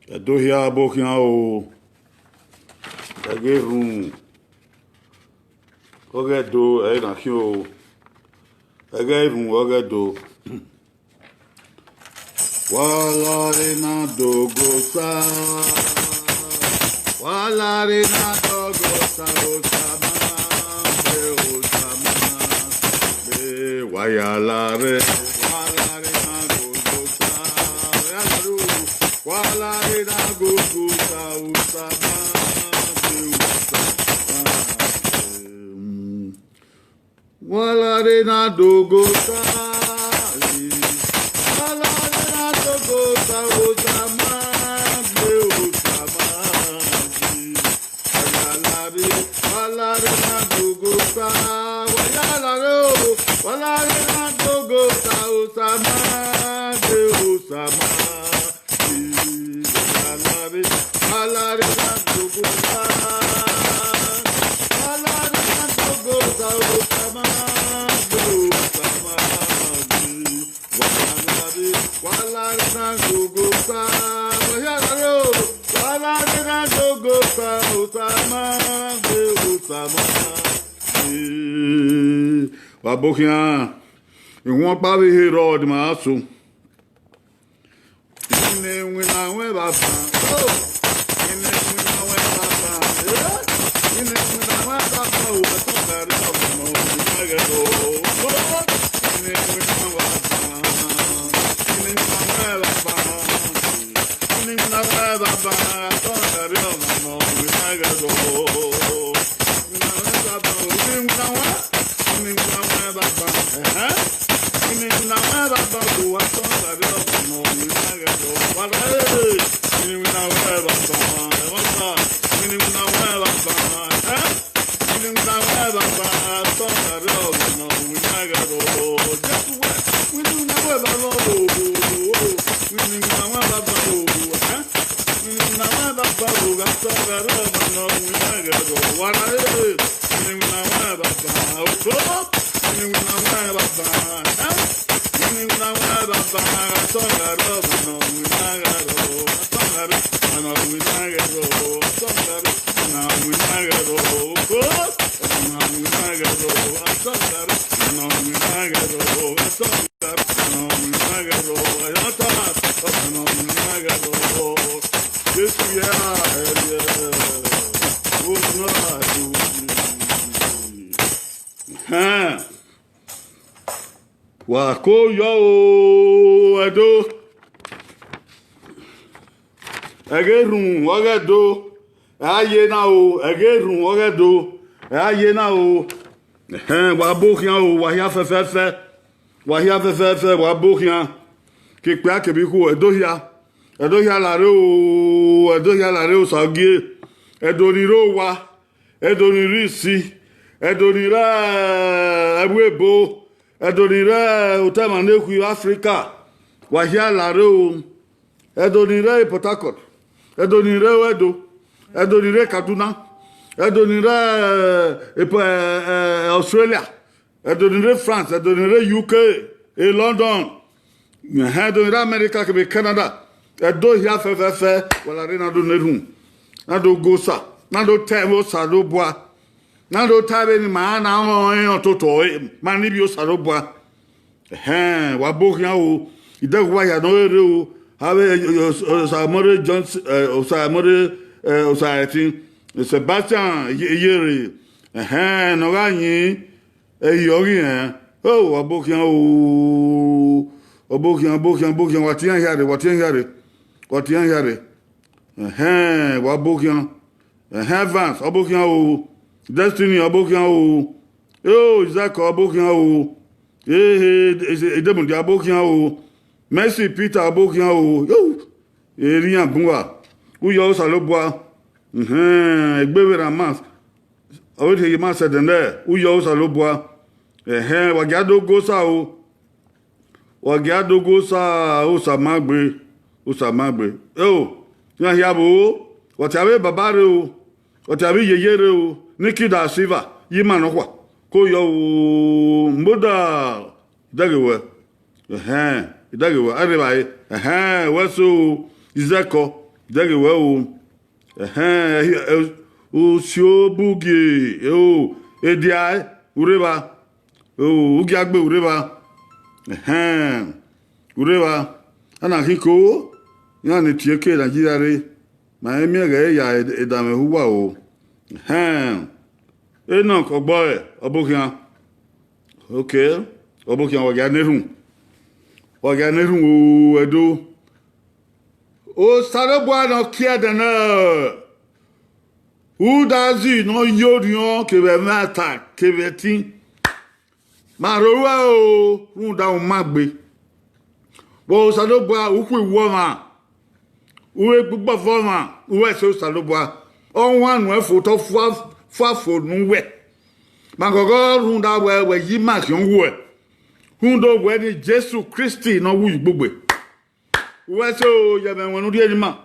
Dohia Bokiao Agerum Ogedo Enakio Agerum Ogedo Wala Renado Gosa Wala Renado Gosa Osama Wayalare Renado Gosa Walare na gogosa usama Walare na dogosa Walare na dogosa usama Walare na dogosa Walare na dogosa usama Wabokia, you want Bobby here or the maso. When I went up, Wako yo edo Egerun ogedo aye na o egerun ogedo aye na o wa bokian o wa ya fefefe wa bokian ki pe akebiku edo ya lare o sagie edo ni ro wa edo ni risi edo ni ra abuebo Edonire Utamaneku Africa, Wahia Lareo, Edonire Port Harcourt, Edonire Edo, Edonire Kaduna, Edonire Australia, Edonire France, Edonire UK, et London, Edonire America, Canada, Edo Hiafefe, Walarina do Nerum, Nado Gosa, Nado Temo Sado Bois. Nando tabe ni maana on toto manibio sarobwa wabokia o idagwa ya no ere o have Samore Johnson Samore Osayati Sebastian Yere no ganyi eyori o wabokia o obokia watian yare wabokia Vance obokia o Destiny abokian o Isaac abokian o Edemundi abokian o Mercy Peter abokian o Eriyan bunwa uyo salobwa egbewe ramas awete yima sedende uyo salobwa wagiado gosa o samagbe yan yabo watabe babare o watabe yeyere o Nikida Silva yima no kwa ko yo mboda dagewe idagewe arebaye weso izeko Dege well, o sio bugi, edia, ureba, ugiagbe ureba, ureba, anahiko, yani tieke na jirare, ma emiege ya edame huwa o, Enoch Ogboe, Obokian, okay, Obokian Waganerun, Edo. O Sarabwa no kia dana. Who does it no yorion kebe mata kebeti. Marowa o runda o magbe. Bo Sarabwa ukwe woma. Uwe gbugbo foma. Uwe so Sarabwa. On one we photo fafo nuwe. Magogo runda we yimak yonwe. Hundo we ni Jesu Christi no wu gbugbe. Weso ye benwonu die ni ma.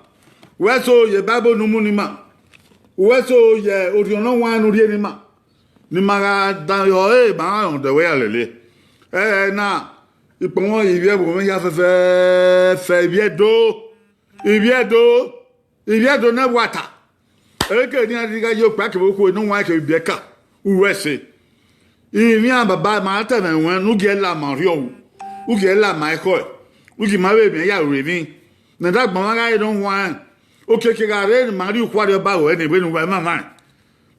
Weso ye Bible numu ni ma. Weso ye oriono wanu die ni ma. Ni maga dan yo ba on de we alele. Na ipon won ibi ebo me ya fe ibi edo na wata. Eke ni adiga yo pa ke boku no wa ke bi ka. Uwese. Imi ababa ma ta na won nu ge la Mario. U ge la Michael. Ugi mawe me ya revi na da gbon ga don wan o keke ga re mari kware ba wo eni benu ba mama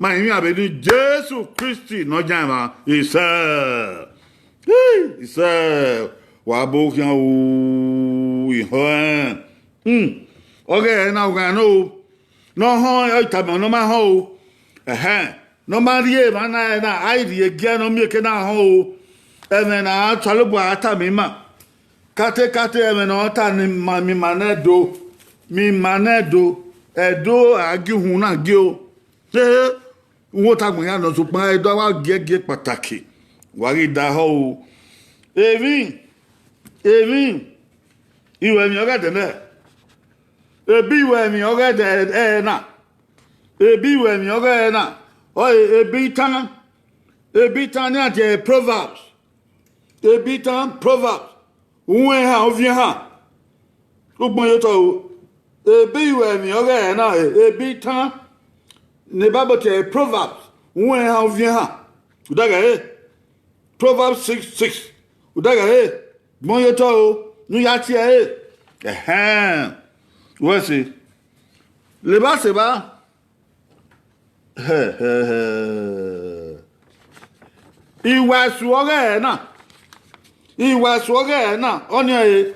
ma yin abe ni Jesus Christ no jama isa wa bo kyan o iho okay na ga no ho ta no ma ho no ma rie ma na ai die ge no mi ke na ho eme na chalobo ata mi ma Kate emenota ni mi manedo edo agi huna gi o se won ta gbon ya no so pa edo wa gege pataki wa ri da ho evi iwe mi oga de na ebi iwe mi oga de na ebi iwe mi oga na o ebi tan ni ati proverbs Uwe ha ovie ha. Ogbon yo to ebi iwe mi oge na ebi tan ne Bible te Proverbs. Uwe ha ovie ha. Udaga Proverbs 6:6. Udaga gbon yo to nu ya ti Wese. Le ba se ba. Iwa su oge na. Iwasu oge na onye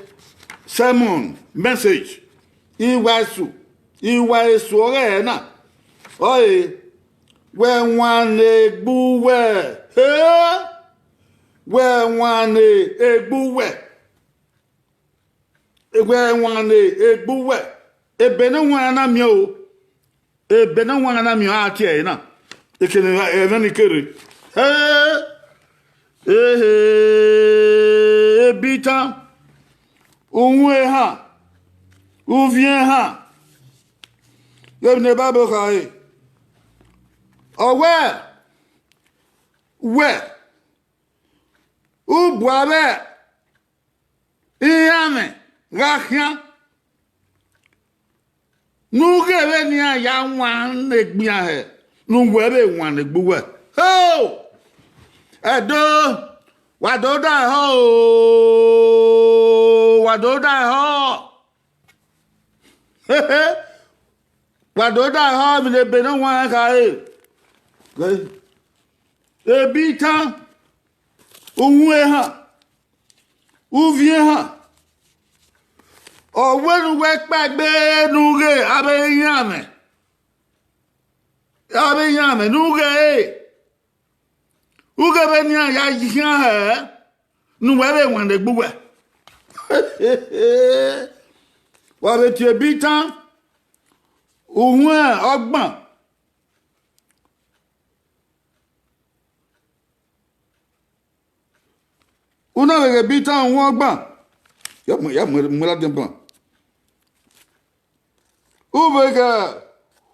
sermon message iwasu oge na oye we wan egbuwe ebe na wan na mi ati e na ekele even ikere ebita onwe ha uvien ha yebne babo kai owe ubwabe iyame gahia nugebe ni ya wan egbia he nugebe wan egbuwe Edo wadoda ho mi le be no wan ka ebita onwe ha uvie ha oweru we pagbe nuge abeyame nuge Ugebe ni ya yihan he nu webe wan de gbuwe wa be ti bi tan ohun ogbon una we bi tan ohun ogbon ya mo la den bon ubega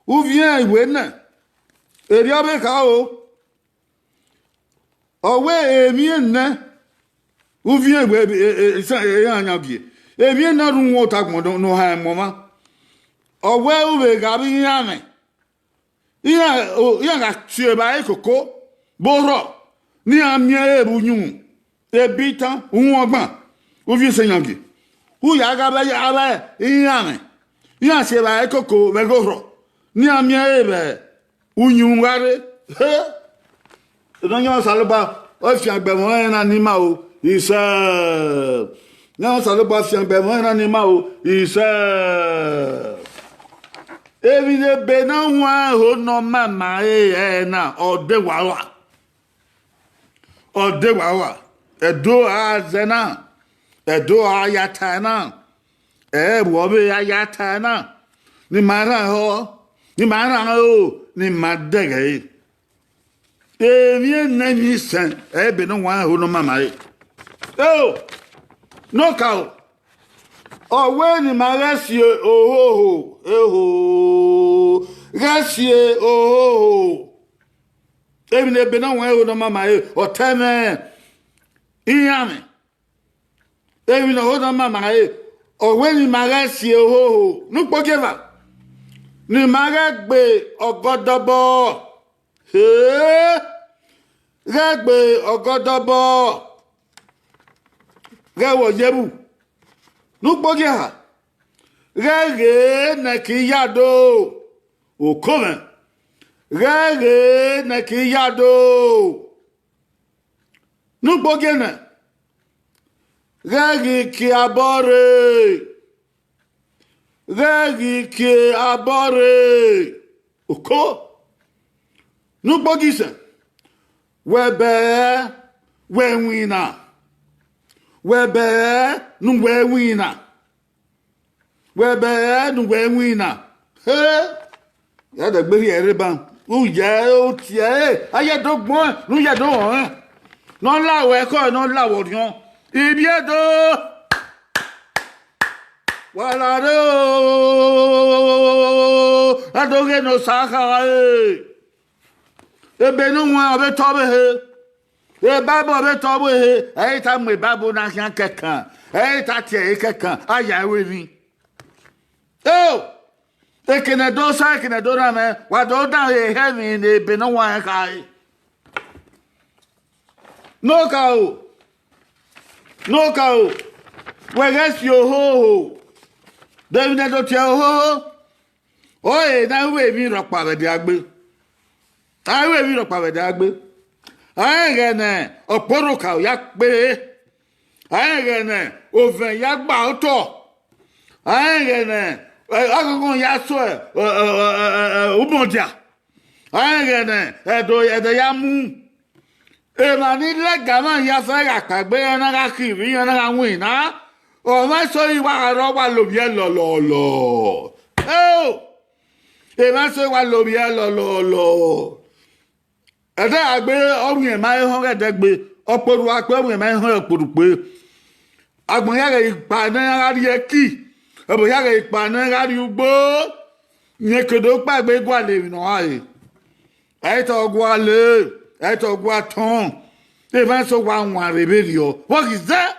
uvien iwe na eri abe ka o Owe emi enne uvien gbe anya bi emi na run wo ta gbon no ha mo ma owe ube gabi yame iya ga tue ba ekoko boro ni amie ebunyun ebitan unwogban ofi seyangi uya ga ba ya ba yame iya se ba ekoko begoro ni amie ebe unyun ware donyo saloba o fi agbemo na ni ma o isa na saloba fi agbemo na ni ma o isa ebi de be na wa ho no mama na ode wawa edo azena edo ayatana wo be ayatana ni mara ho ni madege ebi na mi sen ebe no wa ho no mama no ka owe ni magasie ohoho gasie ohoho ebi na ebe na wa ho no mama oteme iyame ebi na ho no mama owe ni magasie ohoho no pokeva ni magagbe ogodobo gagbe ogodobo gawo yebu nugbogi ha gage na kiyado okome gage na kiyado nugbogi na gage ki abore oko nugbogi se webe wenwina webe nuwewina ya da gberi ereba o je o tie ayedogbon nu yedo han no lawe ko no lawo rion ibi edo wala do adoge no saka ebe nu wa be tobe he e babo be tobe he e ta me babo na kan kekan e ta tie kekan aya we mi ekene do sa ekene do na me wa do da he mi ne be no wa kai no ka we get yo ho David do tie ho oye na we mi ro pa be de agbe we mi ro pa be de agbe ayegene oporo ka ya pe ayegene oven ya gba oto ayegene agogon ya so umondia ayegene edo ya mu e ma ni lega ma ya fa ga kagbe na ga kiri na ga win na o ma so iwa ro wa lo bi lo e ma so wa lo bi lo ede agbe ohun e ma ho gedegbe oporu ape ohun e ma ho oporu pe agbon ya ga ipa na ri eki ebo ya ga ipa na ri ugbo nye kedo pa gbe gwale no ai e to gwa ton e ma so wa wan rebellion what is that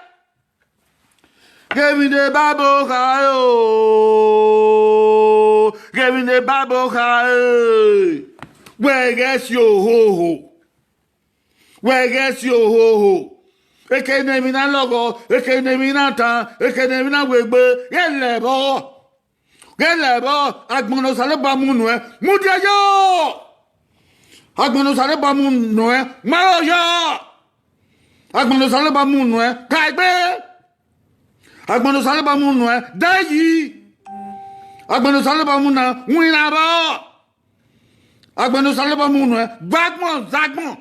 give me the bible where gets your ho ekene mi na logo ekene mi na tan ekene mi na wegbe gelebo agbono sale ba mu nu e mudiayo agbono sale ba mu nu e mayo agbono sale ba mu nu e kaigbe agbono sale ba mu nu e dayi agbono sale ba mu na wina ba agbenu saleba munu gbagmon zagbon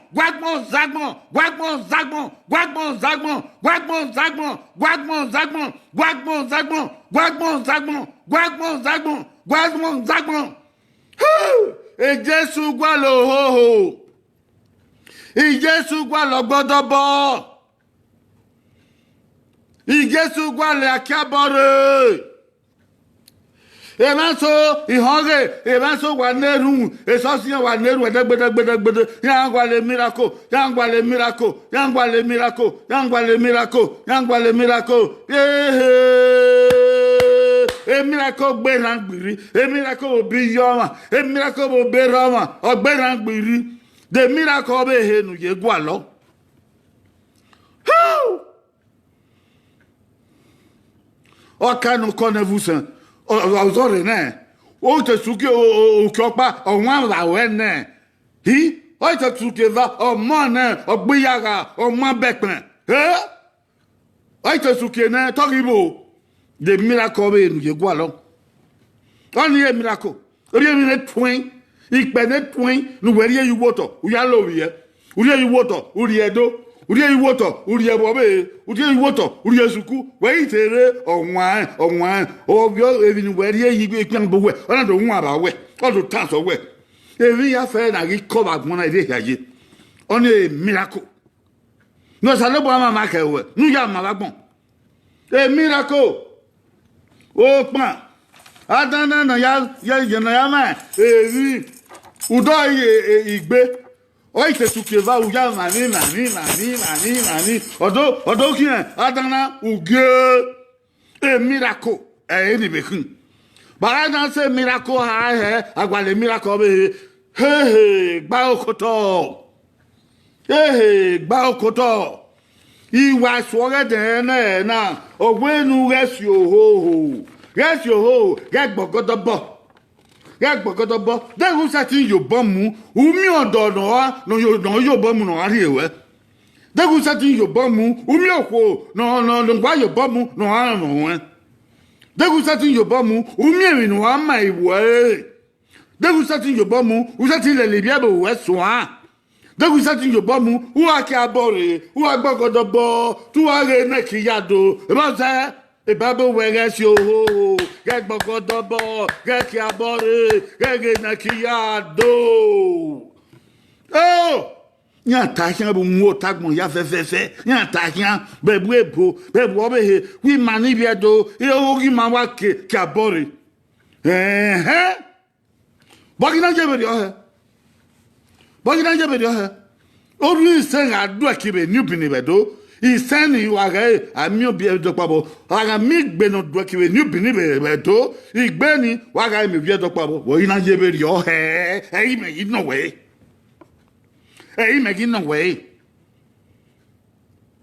e Jesu gwa lo ho i Jesu gwa lo gbodobo i Jesu gwa le akiabore emanso ihonge emanso wa neru esosi wa neru edegbede yangwa le miracle a miracle Berangbiri, a miracle Biyoma, a miracle Berama, or Berangbiri, the miracle of Henu Yegualo. How? O cano connevusen, or Zorene, o te suki o Chopa, or one la wene. He, o te sukiva, or Mone, or Buyaga, or Mabekman. Eh? O te sukine, Togibo. The miracle in Yegualo. Only a miracle. Only a twin. Ik ben net twin. No, where you water. We are low here. Where you water. Uriado. Where you water. Uriabobe. Where you water. Uriasuku. Wait on wine. Or your even where you can be away. Another one away. All the times away. Every affair I get covered when I did here. Only a miracle. No, Salobama Maka. No, Yamalabon. A miracle. Oh, man. Adana na ya ma. Udo igbe. O ite tukeva u ya mani. Odo kian adana uge. A miracle. Ni bekun. Ba na say miracle ha agwale miracle be. Hey, gba okoto. Gba okoto. Iwa swore de na ogwenu resi oho get gbogodobo then who sat in your bomb umi odono no your bomb no ari ewe then who sat in your bomb umi okwo no gba your bomb no ara no we then who sat in your bomb umi emi no ama iwe then who sat in your bomb who sat in le bia be we so ah. Then we sat in your bomb, who are Cabore, who are Bogodobo, two are Nekiyado, about that, a Bible where get you, get Bogodobo, get Cabore, get Nekiyado. Oh, you're talking about more tagmo, Yafefe, you're talking about Bebo, we maniviado, you Mawake, Cabore. Bogina Jabber. Bogina Jabber. Only saying I do a keep a new binibedo. He send you a new beer dopabo. I got me beno do a keep a new binibedo. He benny, what I may be a dopabo. Bogina Jabber your hair. Hey, make it no way. Hey, make it no way.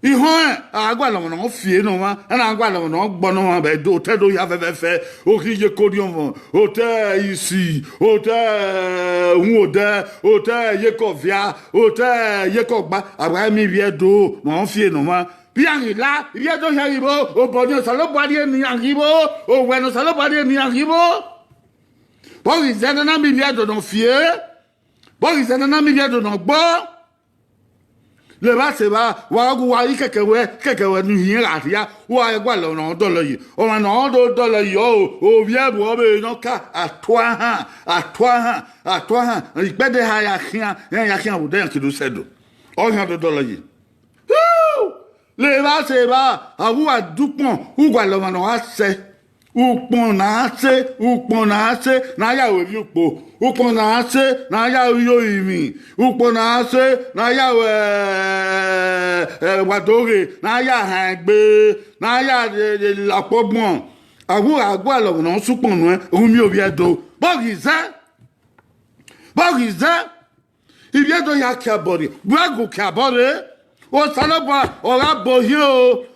He home, I got no fear no one, and I got no bono by do tedo yave, okay, you could hotel, you see, hotel, hotel, Yekovia, hotel, Yekoba, I may be a do, no fear no one. Piangi la, Yato Haribo, or Bonio Salopadi and Yangibo, or when Salopadi and Yangibo. What is that? And I'm Yato no fear? What is that? And I'm Yato no bo? Le ba se ba wa gu wa kekewe nu yin atia wa gwa lo no dollar yi o ma no do dollar yi o bia bo be no ka atwa ha ipede ha ya khian wo den ki do sedo o han do dollar yi le ba se ba awu adupon u gwa lo ma no ase upon na se na ya we upo upon na se na ya yo imi upon na se na ya wadore na ya hangbe na ya lapobon awu lo no supon nu omi obi edo bogiza ibi edo ya kabori buago kabori. O Saloba, ora bohien.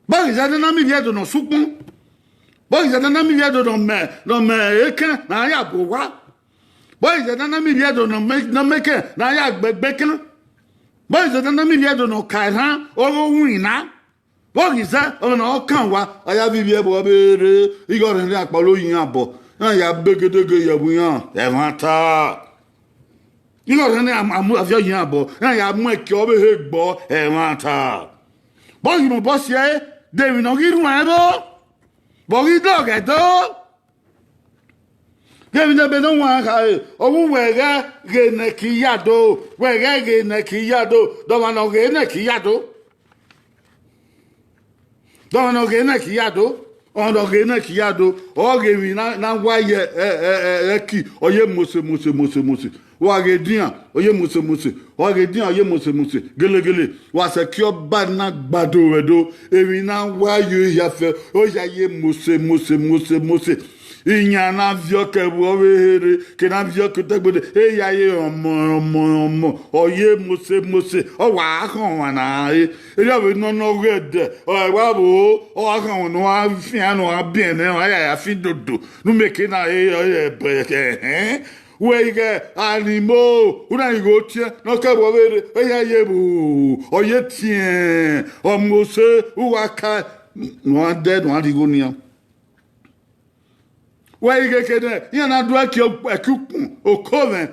Bon, ils ont un milliard de nos soupons. Bon, ils ont un milliard de nos équins, n'a ya bois. Bon, ils ont un milliard de nos méquins, n'a ya béquins. Bon, ils ont un milliard de nos cairans, au wina. Bon, ils ont un canwa, à ya vivre, il y a un palo yinabo. Ya begedege ya buyan evanta ilo rene amu afia yin abo ya mu eke obe he gbo evanta bo yi mo bo se de mi no giru abo bo gi doge to ge mi be no wa ka owu wege ge ne kiyado do ma no ge ne kiyado ondo ge na ki yado o ge wi na wa ye ki oye mose wa ge dian oye mose wa ge dian oye mose gele wa se ki o ba na gbado wedo ewi na wa yo ya fe o ya ye mose inya na vio ke wo wehere ke na vio ke tegbode e ya ye omo oye mose o wa kan wa na e we no red o wa bo o kan no wa fi anu a bien ne o ya fi dodo nu meke na we ge animo una go tie no ke wo wehere e ya ye bu oye tien o mose u wa ka no dead no di go ni where you get there? You na do akukun okoven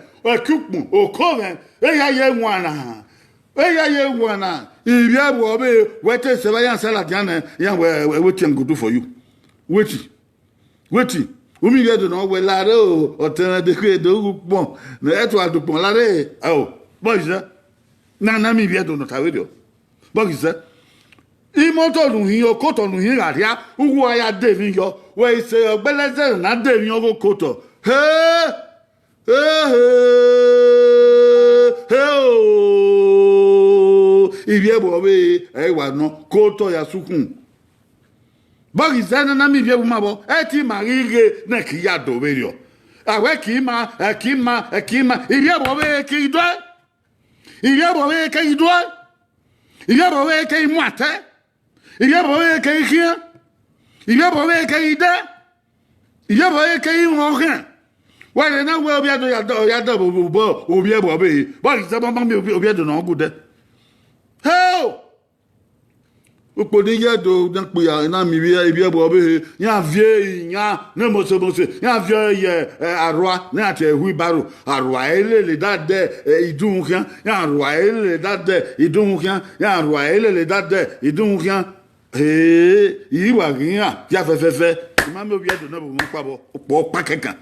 eya ye wana ibi abo be wete se ba yan sala diana yan wetin go do for you weti umi ge do no we lare o tena de kwe do pon na eto adupon lare boys na mi bi do no tawe dio boys imoto nu hin okoto nu hin aria ugu aya devin yo we se ogbeleze na devin okoto he ibi ebo be wa no koto ya sukun bogi zena na mi bi ebu mabo eti marige na ki ya do be yo awe ki ma ibi ebo be ki do ibi ebo be ki do ibi ebo be ki muate il y a pas de rien. Il y a pas de rien. Il y a pas de rien. Ouais, non, ouais, bien de yada ou bien bobé. Bon, ça m'a mis au bien de non goûter. Hey! Au podi yado donc ya na mi bien bobé. Ya vieux, ya ne mo se. Ya vieux aroi, na te hui baro. Aroi le dade idun rien. Ya aroi le dade idun rien. Ya aroi le dade idun rien. Yi wa rien ya fe ma me obi do na bo mo pa bo po pa kankan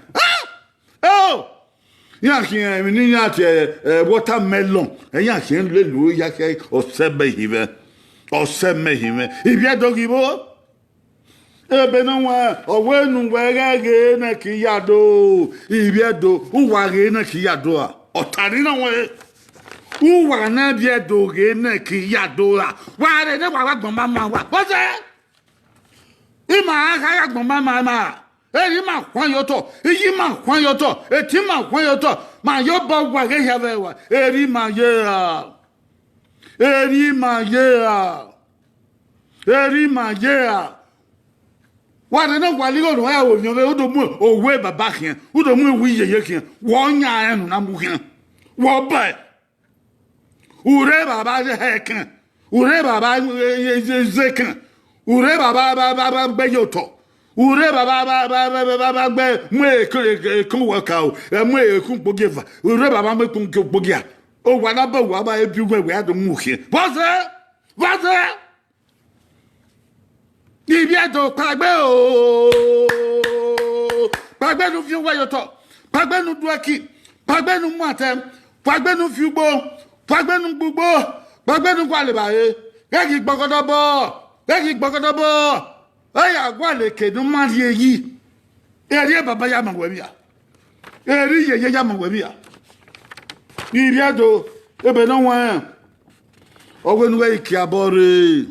ya ki mi ya te watermelon ya ki le lu ya ki o sebe hive ibi do gibo ebe no wa o wenu we ge na ki ya do ibi do u wa ge na ki ya do o tari na we uwa na bia doge na ki ya do la wa re ne wa gbon mama wa bo se ima aka ya gbon mama eri ma kwan yo to yi ma kwan yo to eti ma kwan yo to ma yo bo wa ge ya ve wa eri ma ye wa re ne wa li go no ya wo nyo o do mu owe baba kian o do mu wi ye kian wo nya enu na mu kian wo ba ure baba hekan ure baba zekan ure baba beyoto ure baba gbe mu ekun waka o mu ekun pogeva ure baba mu ekun pogia o wa na ba wa ba ebi we ado mu hie boze ibi ado pagbe o pagbe nu fi wa yoto pagbe nu duaki pagbe nu matem pagbe nu fi gbo fagbenu gbogbo fagbenu kwale baye keki gbogodobo eya kwale kenu mari eyi eri baba ya mawebia eri yeye ya mawebia iri ado ebe no wan owenu we ikiabore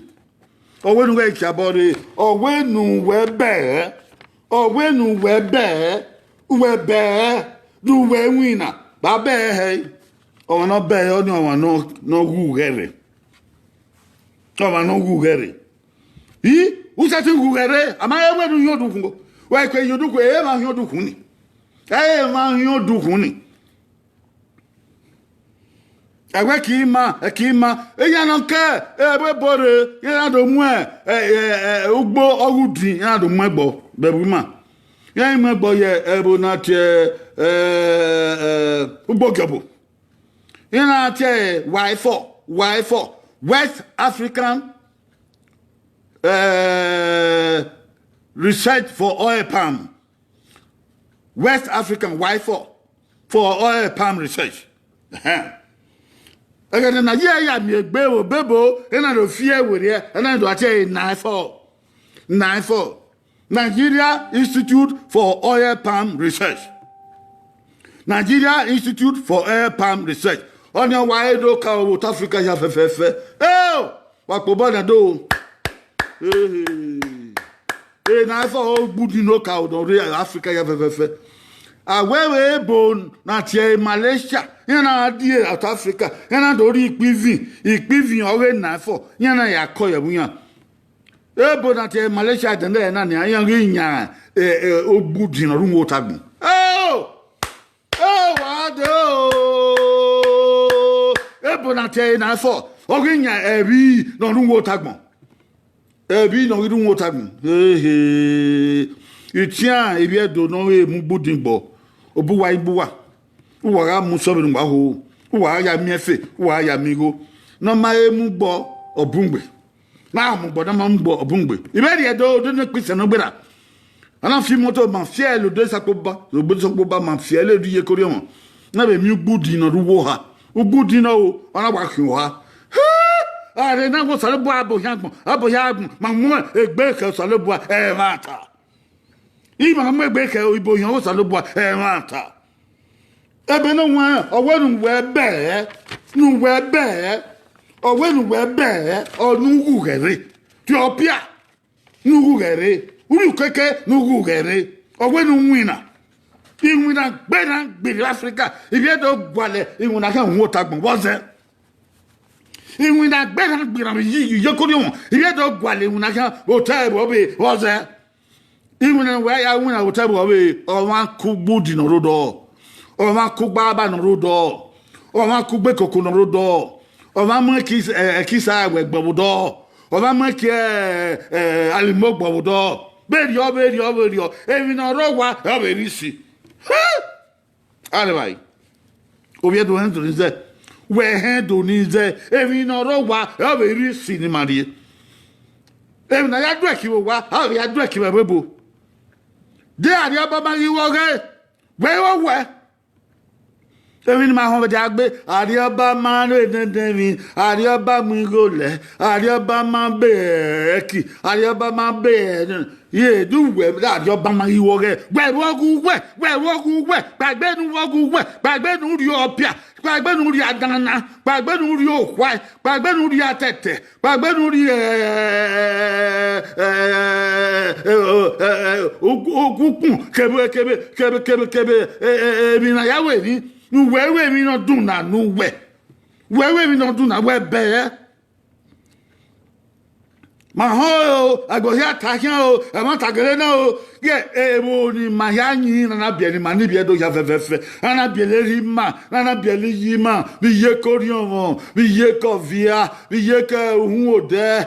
owenu we be du we wina ba be he o no be o ni o no gugere usa ti gugere ama ewe nu yodukun go wa ke yodukun e ma yodukun ni agwe ki ma eya no ke ebe bore ya do mu ugbo ogudin ya do mu egbo bebu ma ya mu egbo ye ebo na tie ugbo gebo ya tie Y4 West African research for oil palm West African Y4 for oil palm research again na ya mi egbe bebo na do fie were na do ate 94 Nigeria Institute for Oil Palm Research. Nigeria Institute for Oil Palm Research. On your wide look out Africa, you have a oh, what Bobana do? Hey, now for good look out on Africa, you have a away bone, not here Malaysia, yana dear out Africa, yana do equivalent already now for yana yakoya winya. Ebo not here Malaysia, and then I am going ya a good in a room water. Oh, what do? Ebo not here now for Oginya, every no room water. Every no room water. Hey, it's ya, if you don't know a mubudimbo. Obuwa ibuwa uwara musobe ngba ho uwa ya miefe uwa ya migo no ma emu gbo obungbe na mu gbo na ma ngbo obungbe ibe de do ne pese no gbera ana fi moto ma fiel le de sakoba le bo sakoba ma fiel le duye korion na be mi gbudi no ruwo ha ugbudi no o ana wa kwo ha are na go sale bo abo yagbon ma mu egbe ke sale bo e mata Iba megbe ke ibo yan o salobo mata ebe no wan owenu we be nu we be owenu we be onu gugere tiopia nu gugere uru keke nu gugere owenu nwina inwina gbera gbiri Africa ibi do gwale inwina ka won tagbon woze inwina gbera gbira yi yekori won ibi do gwale inwina ka hotel obe woze Even where I win, I will tell you, or one cook booty no rodo, or one cook baba no rodo, or one cook beko no rodo, or one kiss a kiss I with bobo, or one make alimo bobo, baby, even a rowa, a very see. Anyway, we are doing to this. Where handle needs there, even a rowa, a very see the money. Even I drag you, what? How we are dragging a bubble. They are the Abba you okay? Where were? Even my home jagbe, Ariaba man, Ariaba Mingole, Ariaba man beki, Ariaba man bed. Ye do web that your bama you okay? Where walk away? Where walk away? Back then walk away. Back then would you appear? Back then would you dana? Back then would you why? Back then would you tete? Back then would you kebe mina yawe ni nu wewe mi no do na nu we wewe mi no do na we be ma ho ago ya ta kan o e ma ta gere na o ye e mo ni ma ya yin na bia ni ma ni bia do ya fefefe na bia le ri ma na bia le yi ma bi ye korion mo bi ye ko via bi ye ke ohun ode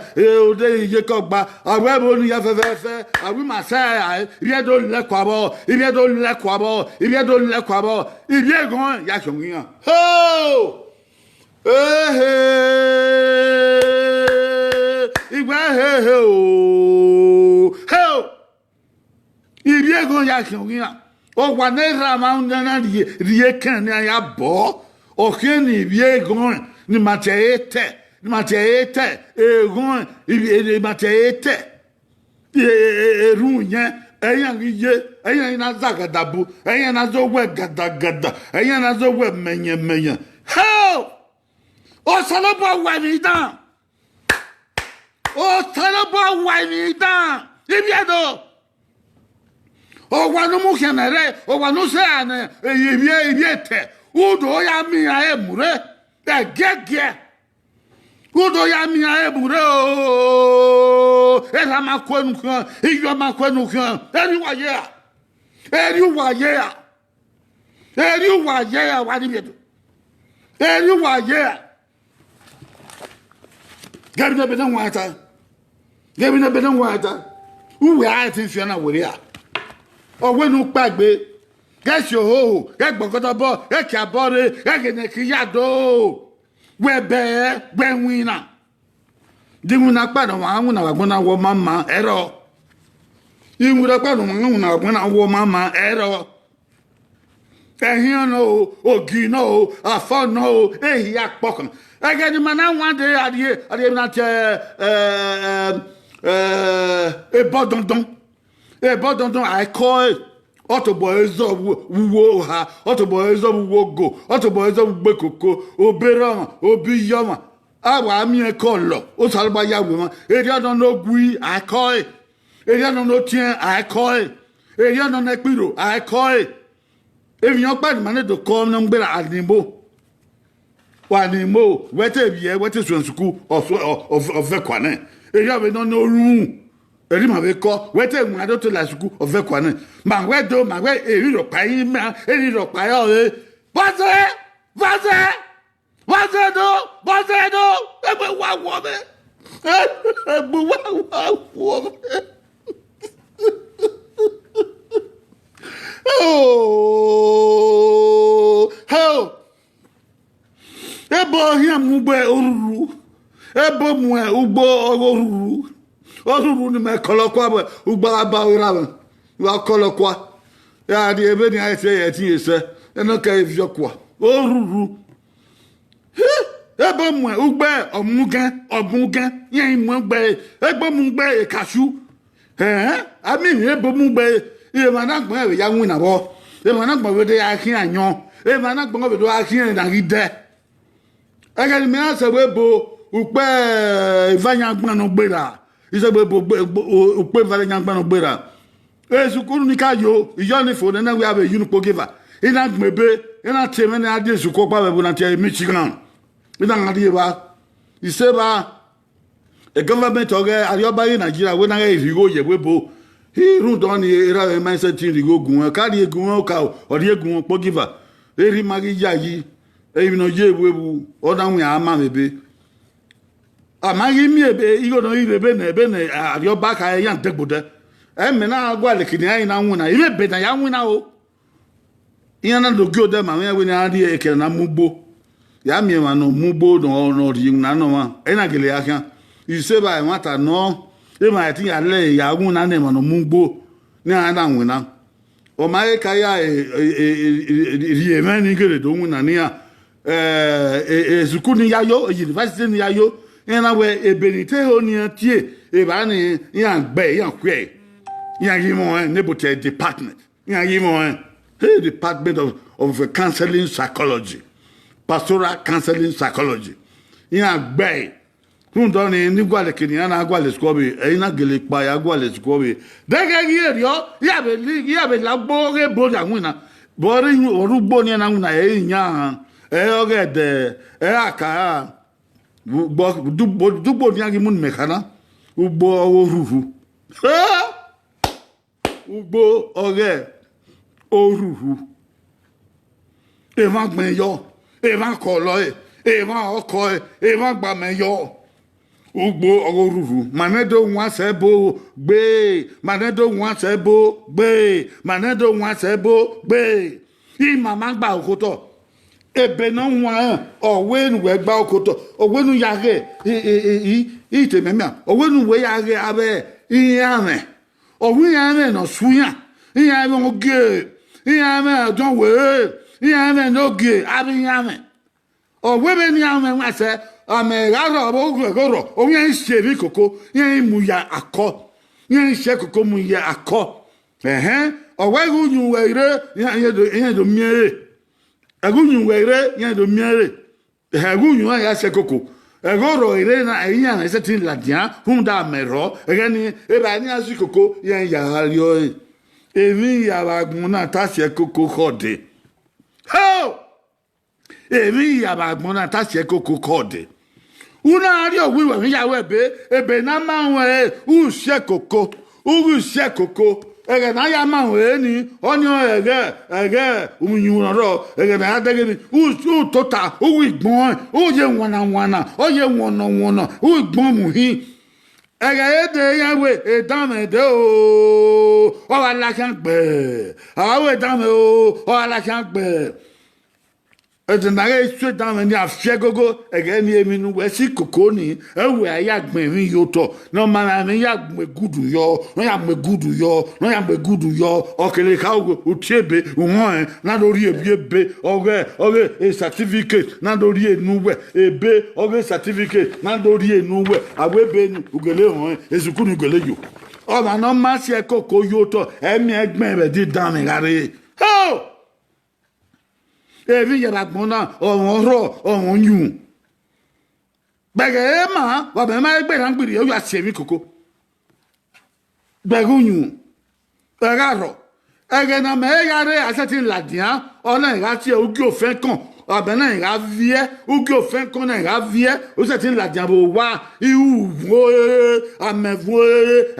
ye ko gba awe mo ni ya fefefe awi ma sa ibi do le kwa bo ibi do le kwa bo ibi do le kwa bo ibi gan ya shonyan ho Igba he o ibi egon ya kinyan o wa ne ra ma na rie kan ni ya bo o ke ni ibi egon ni mateete egon ibi mateete erun yen eyan riye eyan na zagadabu eyan na zo we gadagada eyan na zo we menyen how o salobo wa ni dan o salobo wa ni dan ibi edo o wa no mu kenere o wa no se ane ibi ete udo ya mi ya emure gege udo ya mi ya emure o era makwenu kan iyo makwenu kan eri wa ye wa ni edo eri wa ye Gabina bedan wata uwe a ti fi na wori a owenu pagbe get your ho get gbogodo bo get abore get geneki yado we be winna dinwuna pa no wa na wagbona wo mama ero inwura pa no na wagbona wo mama ero ehin no ogi no afo no ehi apokan again man one day adie na e bodondon e bodo don I call otobo ezo wuwo ha otobo ezo wuwo go otobo ezo gbe koko oberan obi yoma awa mi e ko lo o salba ya we mo eri odon no gui I call eri odon no tien I call eri odon no piro I call emi yon pa mane do ko no ngbe adimbo wanimo wete biye wete sunsku of kwane eri ave no no room eri ma be ko wete mu ado to la suku of kwane ma we do ma we eri ro pa yi ma eri ro pa yo e base do egbe wa wo me egbe wa wo me oh hell ebo hia mugbe oruru ebo mu ugbo oruru ni me kolokwa bo ugbo aba ora wa kolokwa ya di ebe ni aise ye ti ese eno ka eviokwa oruru ebo mu ugbe omugan yen mu gbe egbo mu gbe kashu ami ebo mu gbe e mana gbon ya nwina bo e mana gbon we de akin anyon e mana gbon we do akin na gide aga mi ase we bo upe ivanya gbon no gbera ise we bo upe ivanya gbon no gbera e sukuru ni ka yo iyo ni fo na we have a unipo giver ina gbebe ina teme na ade suko pa we bo na tie Michigan ina ngadi ba ise ba e government oge arioba in Nigeria we na e rigo ye we bo He don era mindset thing go gun carry gun ka or ye gun po giver eri magi yayi e no ye webu oda wi ama mebe amagi mi ebe igo no irebe na ebe na ario baka ya ntegbude e me na agwa le kini ayi na nwuna ibe be na ya nwuna o iya na dogi ode ma we na adi eke na mugbo ya mi ma no mugbo no ri na no ma e na gele aka ise ba mata no e ma ti ya le ya gun na ne mo no mugbo ni ana nwuna o ma e ka ya ri e ma ni gele do nwuna ni ya zuku ni ya yo university ni ya yo ina we ebenite ho ni tie e ba ni ya gbe ya kwe ya yi mo nebote department ya yi mo the department of counseling psychology pastoral counseling psychology ya gbe don ni gwale kini na gwale skobi ina gele pa ya gwale skobi dege gi rio ya be lagbo ge bo ya nwina bo ri orugbo ni na nwina e nya ogede aka dugbo ni agi mun mekana ugbo oruru ugbo oge oruru e ma gbin yo e ma ko lo e ma oko e ma gba me yo ugbo oruru manedo nwa sebo gbe manedo nwa sebo gbe manedo nwa sebo gbe i mama gba okoto ebe no nwa owenu we gba okoto owenu yage i tememia owenu we yage abe iyame owiyame no suya iyame oge iyame don we iyame no ge abiyame owebe ni ame wase ame garo bo goro oyin se koko yin mu ya akọ yin se koko mu ya akọ owe gunyu weire yin do miere agunyu weire yin do miere agunyu ya se koko egoro ire na yin na se tin ladia hunda mero egani e ba ni asu koko yin ya rio emi ya bagun na ta se koko khode ho emi ya bagun na ta se koko khode una ari owiwe mi ya webe ebe na ma we u se koko ege na ya ma we ni onyo ege unyun ro ege na adege ni u tota u igbon u ye wona o ye wono u igbon mu hi ege ede ya we e dame de o wa la kan gbe awe dame o la kan gbe ede na ge swe dame ni afie gogo ege ni emi nu we si koko ni ewe aya gbin mi yo to no ma mi ya gbe gudu yo no ya gbe gudu yo okele ka o tiebe won na lori ebe oge a certificate na lori enuwe ebe oge certificate na lori enuwe awebe ni ugele won ezuku ni ugele yo ọmọ náà má ṣe kókó yóò tọ ẹ̀mí ẹgbẹ́ rẹ̀ di dán mi rárí èmi yàrá gbọ́n náà ọ̀hún rọ̀ ọ̀hún yùn gbẹ̀gẹ̀ ẹ̀ mà ọ̀bẹ̀ má ẹgbẹ́ náà gbìrì yóò ṣe mí kókó gbẹ̀gẹ̀ yùn ẹ̀rá rọ̀ ẹ̀gẹ̀ náà mẹ́ ẹ̀yà rẹ̀ àṣẹ ti làdìyàn ọ̀nà ìhà tí ojú òfin kàn ọ̀bẹ̀ náà ìhà viẹ́ ojú òfin kàn náà ìhà viẹ́ ó sì ti làdìyàn bò wá ihò wọ́n àmẹ̀fún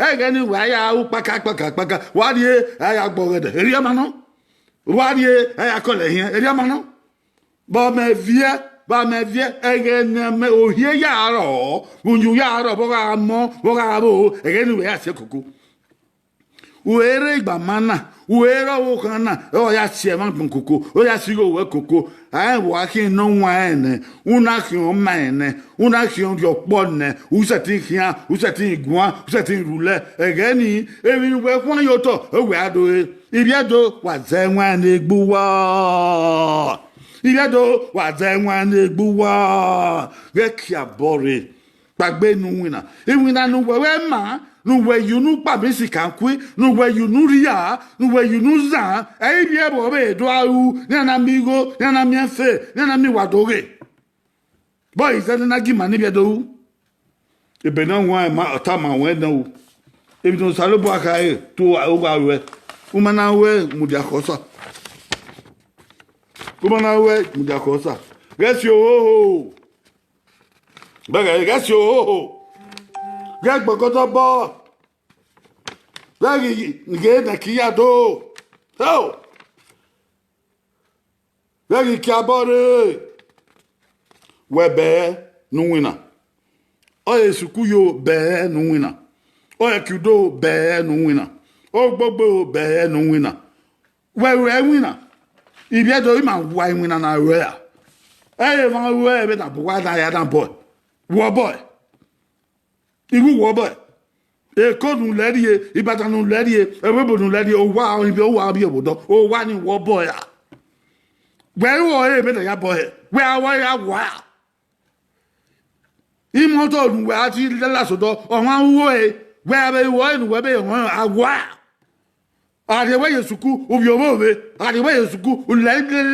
ẹ̀gẹ̀ ni wàá ó pàkàpàkàpàkà wàá rí ẹ̀yà gbọ̀rẹ̀dẹ̀ èrè ẹ̀ máa ná wàá rí ẹ̀yà kọlẹ̀ yẹn èrè ẹ̀ máa ná bọ́mẹ̀ viẹ́ ẹ̀gẹ̀ ni òhìẹ́ yàrá òyìn yàrá bọ́ra mọ́ bọ́ra bò ẹ̀gẹ̀ ni wàá ṣe kókó were ìgbà mana were owó kan náà ọ ya tiẹ̀ máa gbọ̀n kókó ó ya sí owó kókó àyẹ̀ wà kí n náà wọ́n ẹ̀ nẹ̀ wọ́n kí n ma ẹ̀ nẹ̀ wọ́n kí n yọ pọ̀ nẹ̀ wọ́n ti kí n wọ́n ti gùn wọ́n ti rúlẹ̀ ẹ̀gẹ́ ni èmi wẹ́ fún yóò tọ̀ ewé àdó ibi àdó wà zẹ́ wọn ní gbó wá ibi àdó wà zẹ́ wọn ní gbó wá wẹ́ kí a bọ̀ rẹ̀ gbàgbé nu wìnà ìwìnà nu wẹ́wẹ́ máa nuwe yunu kpabi sikankwi nuwe yunu ria nuwe yunu zan ayi bi ebo be do awu na migo na miefe na mi wadoge boy zan na gi mani bi do ebe na wa ma ata ma we na o ebi don salo bo akaye to o ga we o ma na we mu dia kosa o ma na we mu dia kosa gesi o baga gesi o gẹ́g gbọ́gọ́dọ́ bọ́ gẹ́g nìgẹ́ nàkíyàdó gẹ́g kí a bọ́ rẹ̀ wẹ́ bẹ́ẹ̀ nuwina ọ̀yẹ̀ sùkú yóò bẹ́ẹ̀ nuwina ọ̀yẹ̀ kìdó bẹ́ẹ̀ nuwina ó gbogbo bẹ́ẹ̀ nuwina wẹ́wẹ́ wina ibi ẹ̀dọ́ yìí máa wá ìwina náà rẹ̀ à ẹ̀yẹ̀ máa wẹ́ ẹ̀ bẹ́ẹ̀ náà bọ̀ wá náà yá náà bọ̀ wọ́ bọ̀ iwu wọ bọ èkó nu lẹ́rìí ìbàdàn nu lẹ́rìí ewébò nu lẹ́rìí owó àwọn ibi owó àwọn ibi òbòdàn owó ni wọ bọ ya wẹ́ẹ́ wọ ẹ̀ mẹ́ta ya bọ ẹ̀ wẹ́ẹ́ awọ ya wọ ya ìmọ̀tò nu wẹ́ẹ́ àti lẹ́lásọ̀dọ̀ ọ̀hún awọ ẹ̀ wẹ́ẹ́ abẹ́ wọ ẹ̀ nu wẹ́ẹ́ bẹ́ ọ̀hún awọ ya àdìwẹ́ yẹ sùkú òbí owó òwe àdìwẹ́ yẹ sùkú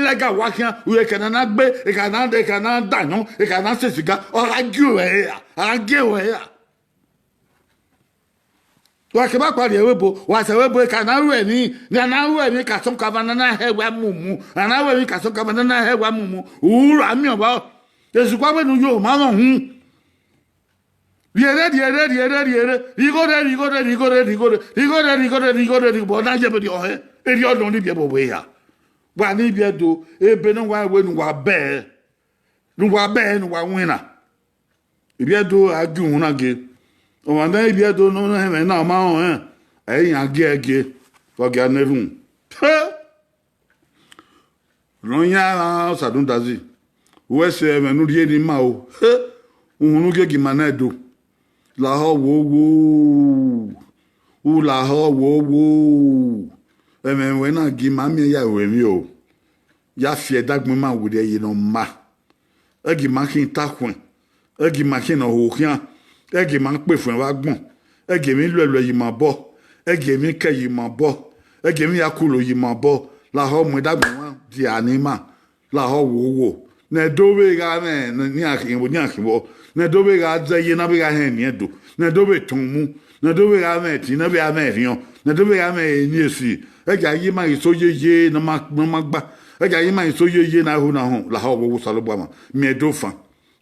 lẹ́gà wákìá òye kànáà gbé ìkànnà dànù ìkànnà sèṣìgá ọ̀rágé wẹ̀ yà. Wakeba kwa webo wasewebo kanaru emi nanaru emi kasonka banana hewa mumu nanaru emi kasonka banana hewa mumu uru ami oba Yesu kwa benu yo ma no hu yere rigore bo na je be ohe eri odun ni bi bo we ya wa ni bi edo ebe no wa we nu wa be nu wa wina ibi edo aju na ge o anda ibi edo no na me na ma o eyin age fogi anerun no nya sadun dazi we se me nu rie ni ma o ohun ge gi mana edo la ho wo u la ho wo eme we na gi ma mi ya we mi o ya fie dagbon ma wo de yi no ma egi ma kin takun egi ma kin no ho kian egi ma pe fun wa gbon egi mi lolo yi ma bo egi mi ke yi ma bo egi mi yakulo yi ma bo la ho mu dagbon wa di anima la ho wo na dobe ga me ni akin wo na dobe ga ze yi na be ga hen ni edo na dobe tunmu na dobe ga me ti na be ga me rion na dobe ga me ni esi egi ayi ma iso ye na ma gba egi ayi ma iso ye na hu la ho wo salobo ma mi edo fan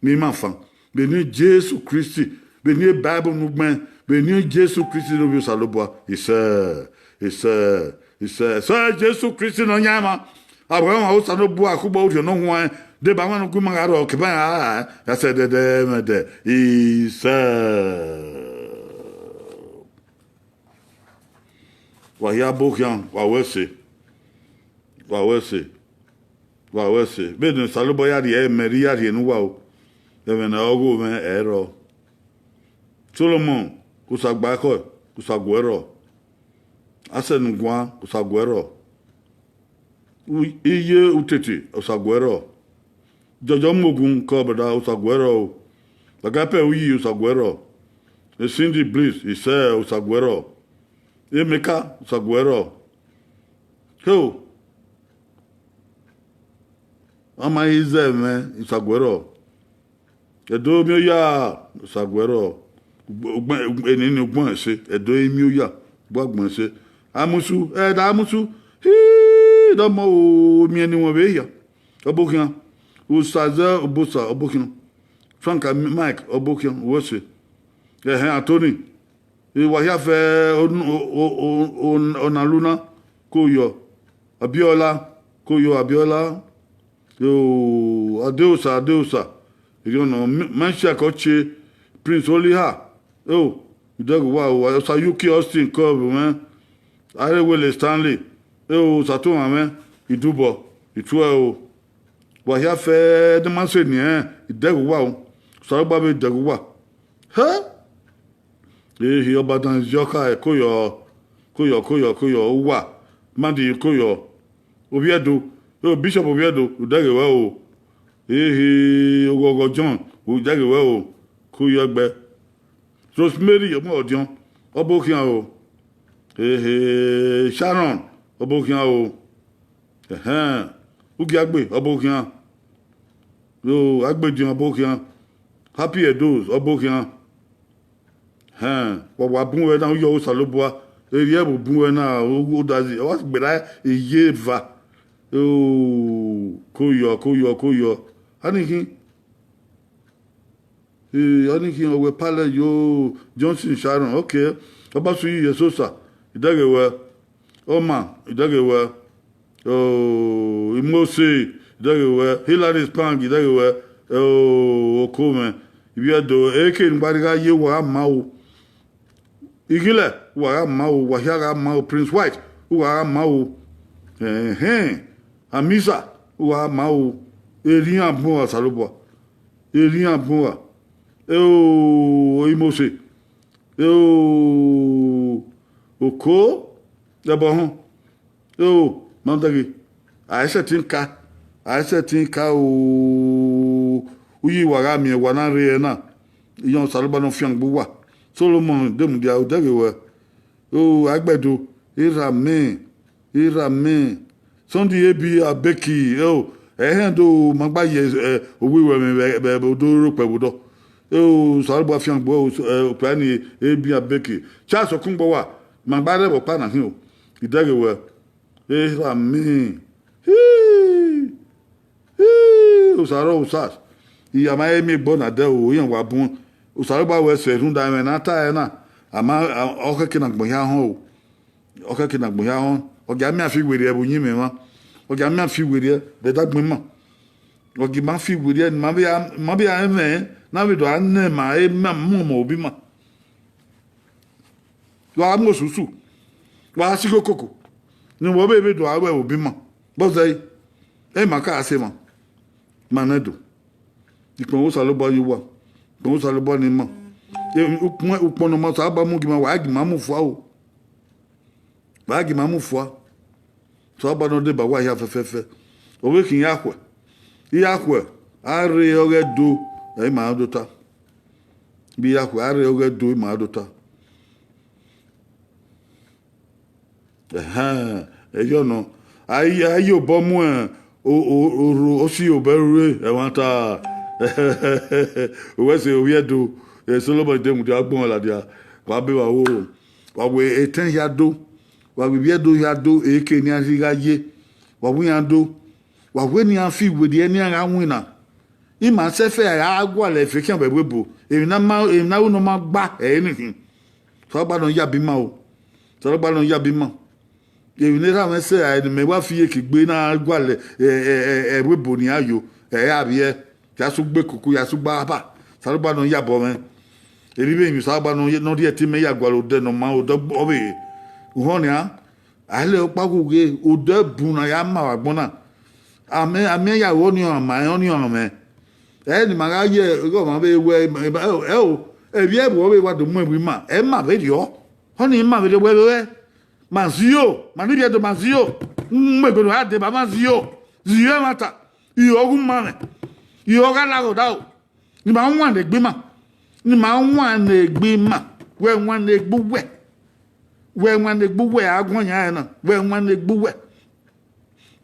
mi ma fan be ni Jesus Christ be ni Bible movement be ni Jesus Christ no bi salobo isa Jesus Christ no nyama Abraham o salobo akubo o no ho de ba wọn kuma ga ro ke ba ya se de me de isa wa ya bokian wa wese be no salobo ya ri e meri ya ri nu wa o e me na ogo me ero Solomon kusagba ko kusagwero asen gwa kusagwero iye utete usagwero Jojo Mogun Kobada Usagwero. Agape Uyi Usagwero. The Cindy Bliss, Ise Usagwero. Emeka Saguero. Ho. Ama ize me Saguero. Edo mi ya Saguero. Enini ogbon se. Edo emi oya. Gbogbon se. Amusu. Da amusu. Hi. Da mo mi eni won be ya. Obokian. Usaza obosa obokian. Frank Mike obokian. Wo se. Anthony. Ìwà yà fẹ́ Ọ̀nàlúná kò yọ Abíọ́lá kò yọ Abíọ́lá Adéòsà ìyọ̀nà Manchester kò ṣe Prince Oliha ìdẹ́gbẹ̀wá ọ̀sà UK Austin Cobb mẹ́ Arẹ́wẹ̀lẹ̀ Stanley Sàtúnwà mẹ́ ìdúbọ̀ ìtúwẹ̀ wà yà fẹ́ Ẹdẹ́másẹ̀ nìyẹn ìdẹ́gbẹ̀wá sàrọ́gbàbẹ̀ ìdẹ́gbẹ̀wá ehi Ọbàdàn Zioka kóyọ wà Madi kóyọ Oviedo Bishop Oviedo udagewe ehi Ogogo John udagewe kóyọ gbẹ Rosemary ọmọ ọdún ọbọkíàn ehi Sharon ọbọkíàn Ugiagbe ọbọkíàn Agbedin ọbọkíàn Happy Edos ọbọkíàn wa bunwe na yo salobua eri bu bunwe na o dazi o gbera eye va koyo aniki owe pale yo Johnson Sharon okay obasu yi Sosa idagewe Oma idagewe Imose idagewe Hilary Spang idagewe Okome ibiedo eke ngbariga ye wa mawo Igile wara mao wahiara mao Prince White wara mao Amisa wara mao Erian bon salobo Erian bon Imose Oko d'abord mandagi Aisha tinka uyi wara mi wana re yon salobo no fiang buwa Solomon demudia udagewe Agbedo Irame Sunday ebi abeki ehendo magbaye owiwe me odoro pebudo salbo afian gbo plani ebi abeki cha so kungbo wa magbare bo pa na hin idagewe Irame usaro usas iyama emi gbo na de yan wa bun Usaraba we se runda me na ta na ama okeke na gbo ya ho oga mi afi were e bunyi me ma oga mi afi were de dagbin ma ogi ma fi were ma bi ya me na bi do an ma e ma mo obi ma wa mo susu wa si kokoko ni wo be do awe obi ma bo zai e ma ka ase ma manedo ipon wo salobo yi wa Bon salabo ni mo. Upono mo saba mu gima wa gima mu fo o. Wa gima mu fo. So ba no de ba wa ya fefefe. O we kin yakwe. Yakwe are oge do e ma do ta. Bi yakwe are oge do e ma do ta. Yo no. Ayi obo mu o si oberu e wanta Wese Oviedo Solomon demudia agbon la dia wa be wa we eten yado wa Oviedo yado eke ni asigaye wa wi yado wa we ni afi we de ni ara wina ima sefe agwa le fe kian bebo e na no ma gba anything so gba no ya bi ma o so gba no ya bi ma e ni ra me se ai me wa fi eke gbe na agwa le webo ni ayo abi Yasugbe kuku yasugba ba salugba no yabo men ebi be mi salugba no die ti me yagwalo de no ma o do obe uhonia ale opaguge o de buna ya ma wa gbona ame ya wo ni o ma ni o me ni ma ye go ma be we ebi e bo be wa do mu ma e ma be yo honi ma be de we mazio ma ni be do mazio mmegoro ha de ba mazio zio mata iyogun ma me Yoga lago dao. Ni ma wan de gbima. Ni ma wan de gbima. We wan de gbuwe. we wan de gbu we agwon ya na we wan de gbu we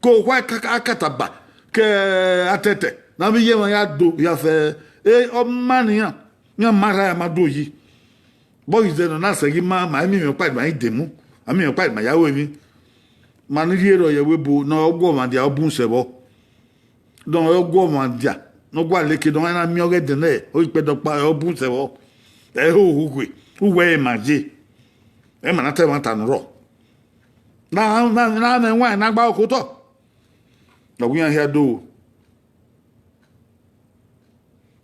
ko kwa akataba ke atete na bi ye wan ya do ya fe o maniyan yan mara ya ma do yi boys de na se gi ma mi pa ma idemu ami pa ma yawo mi ma ni ro ye webo na ogwo ma dia obun sebo don ogwo ma dia no gwa leke don na mi oge de na o ipe do pa obun sebo hugwe uwe ma je e ma na te ma tan ro na me wa na gba okoto na gwa ya do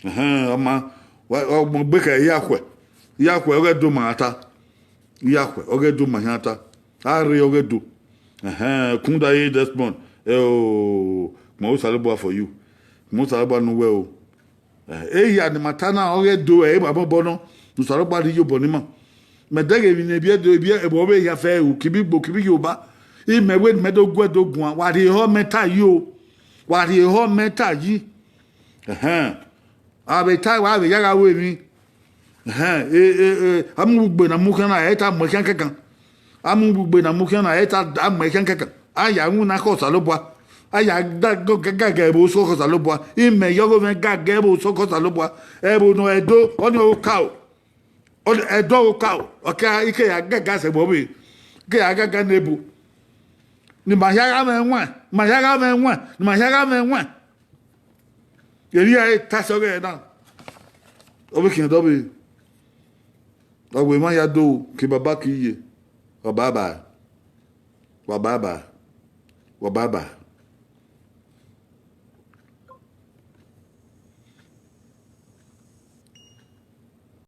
ama wa mo gbe ka yakwe oge do ma ata yakwe oge do ma ata ari oge do kunda ye Desmond mo salabo for you mo salabo no we o ya ni matana oge do baba bono no salabo ri yo bonima me dege bi ne bia do bia e bo be ya fe o kibi yoba I me we me do gwedo gun wa ri ho meta yo wa ri ho meta yi abetai wa be yaga we mi amu gbe na mu kan na eta mo kan kan amu gbe na mu kan na eta amu kan kan aya hu na ko salabo aya da go gaga bo so ko salabo I me yogo me gaga bo so ko salabo e bo no edo oni o kawo edo o kawo oka ike ya gaga se bo bi ke ya gaga nebu ni ma yaga me nwa yeri ai tasoge na obi kin dobi ogwe ma ya do ke baba ki ye wa baba